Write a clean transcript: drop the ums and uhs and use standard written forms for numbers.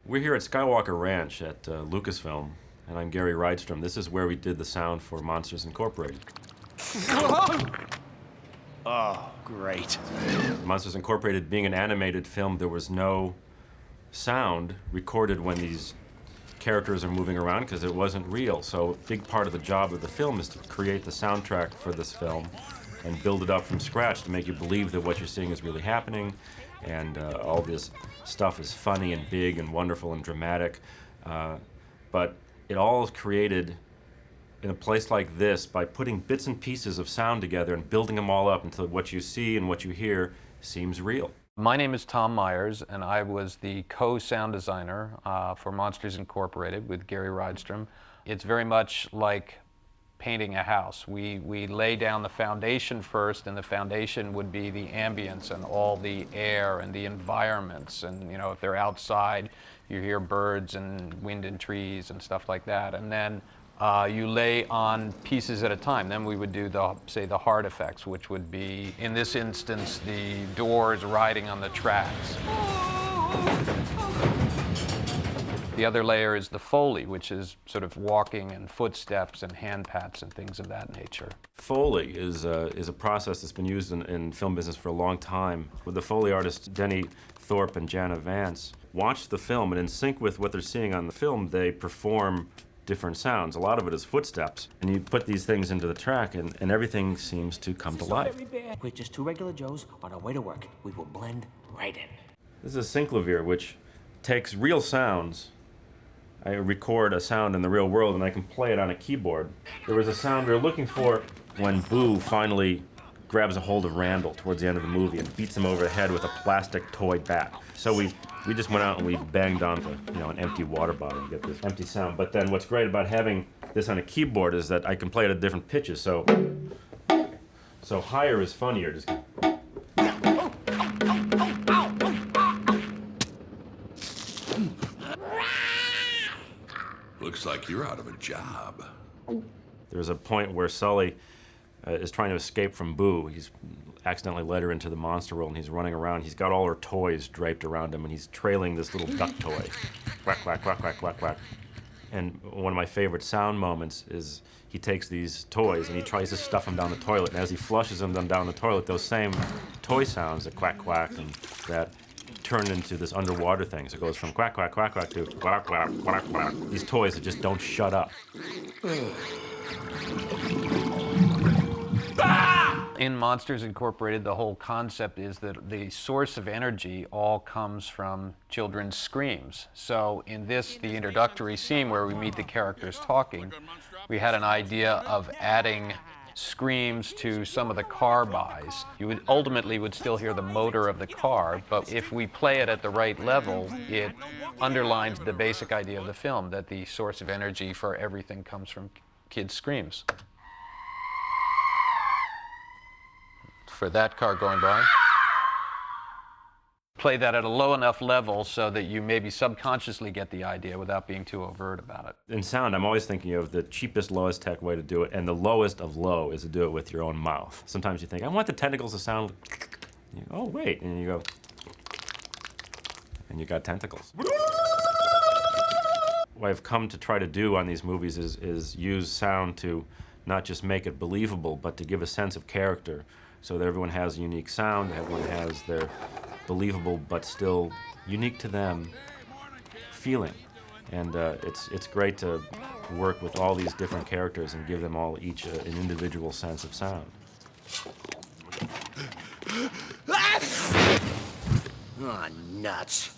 We're here at Skywalker Ranch at Lucasfilm, and I'm Gary Rydstrom. This is where we did the sound for Monsters Incorporated. Oh, great. Monsters Incorporated being an animated film, there was no sound recorded when these characters are moving around because it wasn't real. So a big part of the job of the film is to create the soundtrack for this film and build it up from scratch to make you believe that what you're seeing is really happening, and all this stuff is funny and big and wonderful and dramatic. But it all is created in a place like this by putting bits and pieces of sound together and building them all up until what you see and what you hear seems real. My name is Tom Myers, and I was the co-sound designer for Monsters Incorporated with Gary Rydstrom. It's very much like painting a house. We lay down the foundation first, and the foundation would be the ambience and all the air and the environments. And you know, if they're outside, you hear birds and wind and trees and stuff like that. And then you lay on pieces at a time. Then we would do say the hard effects, which would be, in this instance, the doors riding on the tracks. The other layer is the Foley, which is sort of walking and footsteps and hand pats and things of that nature. Foley is a process that's been used in film business for a long time. With the Foley artists Denny Thorpe and Jana Vance watch the film, and in sync with what they're seeing on the film, they perform different sounds. A lot of it is footsteps. And you put these things into the track, and everything seems to come to life. We're just two regular Joes on our way to work. We will blend right in. This is a synclavier, which takes real sounds. I record a sound in the real world, and I can play it on a keyboard. There was a sound we were looking for when Boo finally grabs a hold of Randall towards the end of the movie and beats him over the head with a plastic toy bat. So we just went out and we banged onto, an empty water bottle to get this empty sound. But then what's great about having this on a keyboard is that I can play it at different pitches. So higher is funnier. Just Looks like you're out of a job. There's a point where Sully is trying to escape from Boo. He's accidentally led her into the monster world, and he's running around. He's got all her toys draped around him, and he's trailing this little duck toy. Quack, quack, quack, quack, quack, quack. And one of my favorite sound moments is he takes these toys and he tries to stuff them down the toilet, and as he flushes them down the toilet, those same toy sounds, that quack, quack, and that turn into this underwater thing. So it goes from quack, quack, quack, quack to quack, quack, quack, quack. These toys that just don't shut up. In Monsters Incorporated, the whole concept is that the source of energy all comes from children's screams. So in this, the introductory scene where we meet the characters talking, we had an idea of adding screams to some of the car buys. You would ultimately still hear the motor of the car, but if we play it at the right level, it underlines the basic idea of the film, that the source of energy for everything comes from kids' screams. For that car going by. Play that at a low enough level so that you maybe subconsciously get the idea without being too overt about it. In sound, I'm always thinking of the cheapest, lowest tech way to do it, and the lowest of low is to do it with your own mouth. Sometimes you think, I want the tentacles to sound, you go, oh wait, and you go, and you got tentacles. What I've come to try to do on these movies is use sound to not just make it believable, but to give a sense of character, so that everyone has a unique sound, everyone has their believable but still unique to them feeling. And it's great to work with all these different characters and give them all each an individual sense of sound. Oh, nuts.